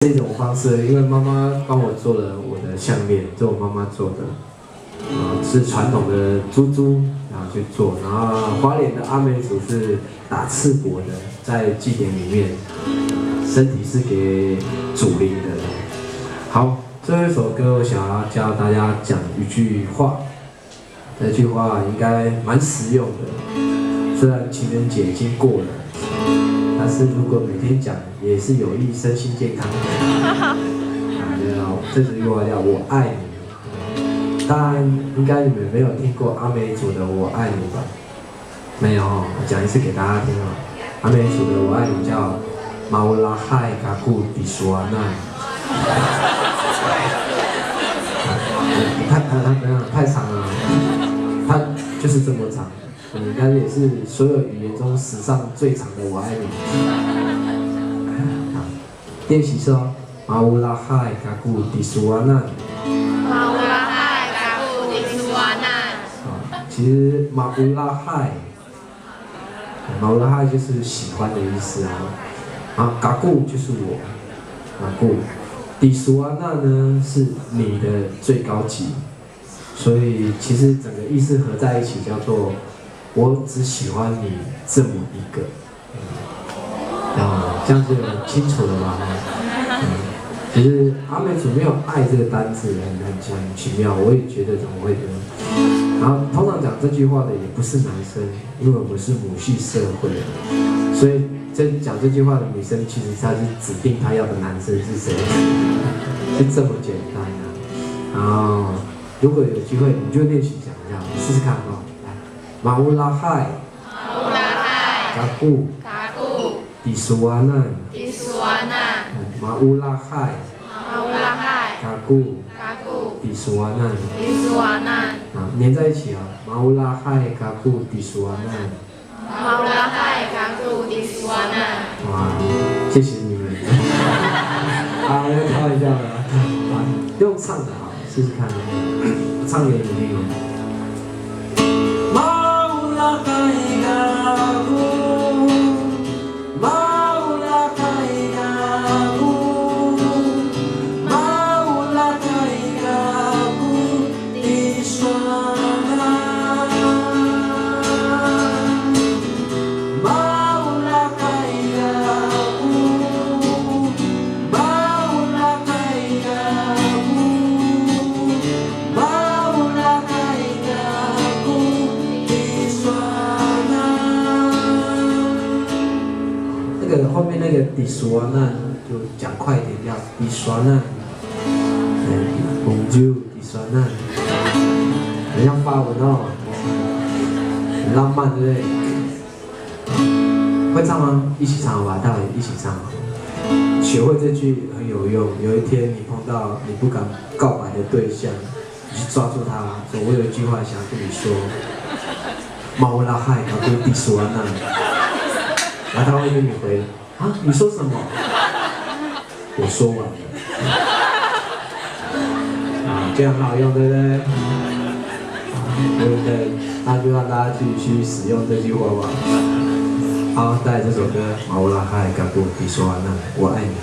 这种方式，因为妈妈帮我做了我的项链，这我妈妈做的，是传统的珠珠，然后去做，然后花莲的阿美族是打赤膊的，在祭典里面，身体是给主灵的。好，最后一首歌我想要教大家讲一句话，这句话应该蛮实用的，虽然情人节已经过了。但是如果每天讲，也是有益身心健康的。这句话叫"我爱你"。当然，应该你们没有听过阿美族的"我爱你"吧？没有，我讲一次给大家听啊。阿美族的"我爱你"叫马乌拉海嘎古迪苏阿难。太长了，它就是这么长。应该也是所有语言中史上最长的"我爱你"。练习说：马乌拉海嘎古迪苏阿难。马乌拉海嘎古迪苏阿难。其实马乌拉海就是喜欢的意思啊。嘎古就是我，嘎古。迪苏阿难呢是你的最高级，所以其实整个意思合在一起叫做。我只喜欢你这么一个，这样就清楚了吧？其实阿美族没有"爱"这个单字很奇妙，我也觉得怎么会呢？然后通常讲这句话的也不是男生，因为我们是母系社会，所以讲这句话的女生其实她是指定她要的男生是谁，是这么简单的。然后如果有机会，你就练习讲一下，试试看哈。马乌拉海，嘎古，迪苏阿难，马乌拉海，嘎古，迪苏阿难，连在一起啊，马乌拉海，嘎古，迪苏阿难，哇，谢谢你们，要开玩笑了，用唱的好，试试看，唱给你听哦。后面那个迪苏阿难就讲快一点，叫迪苏阿难，公主迪苏阿难，很像法文哦，很浪漫，对不对？会唱吗？一起唱好吧，大家一起唱。学会这句很有用。有一天你碰到你不敢告白的对象，你去抓住他，说我有一句话想跟你说，马乌拉海嘎古迪苏阿难，然后他会跟你回。你说什么？我说完了。这样很好用，对不对？对不对？那就让大家继续去使用这句话吧。好，带来这首歌《马乌拉海嘎古迪苏阿难》，我爱你。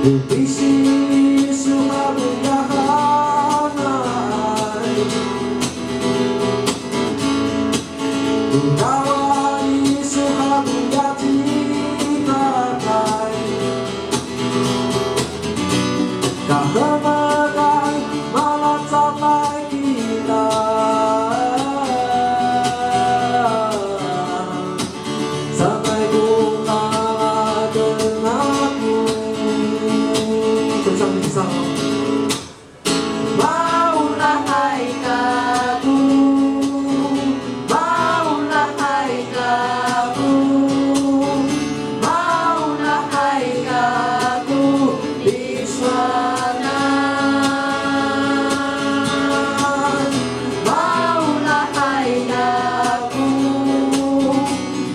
Bisi suka berdahanai Kawani suka berjati pakai Kahemakan malah sampai kita Sampai bunga denganmu Bersama-sama Maulah haikaku Maulah haikaku Maulah haikaku di sana Maulah haikaku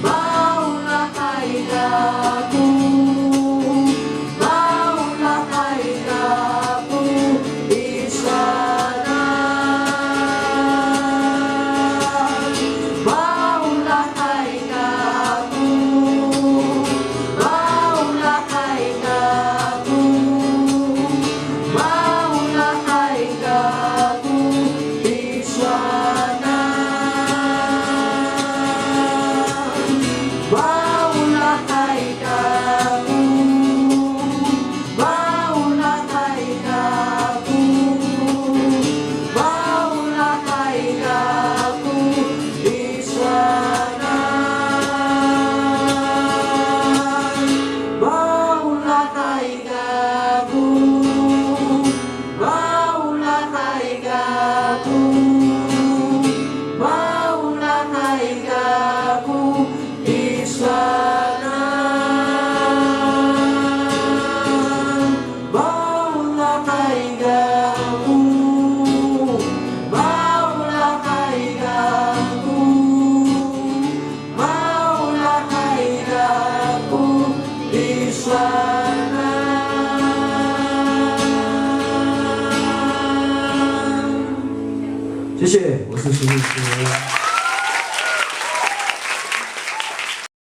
Maulah haikaku Maulah haikaku di sana Maulah haikaku Maulah haikaku Maulah haikaku di sana Maulah haikaku Maulah haikaku Maulah haikaku di sana Maulah haikaku Maulah haikaku Maulah haikaku di sana Maulah haikaku Maulah haikaku Maulah haikaku di sana谢谢，我是苏律师。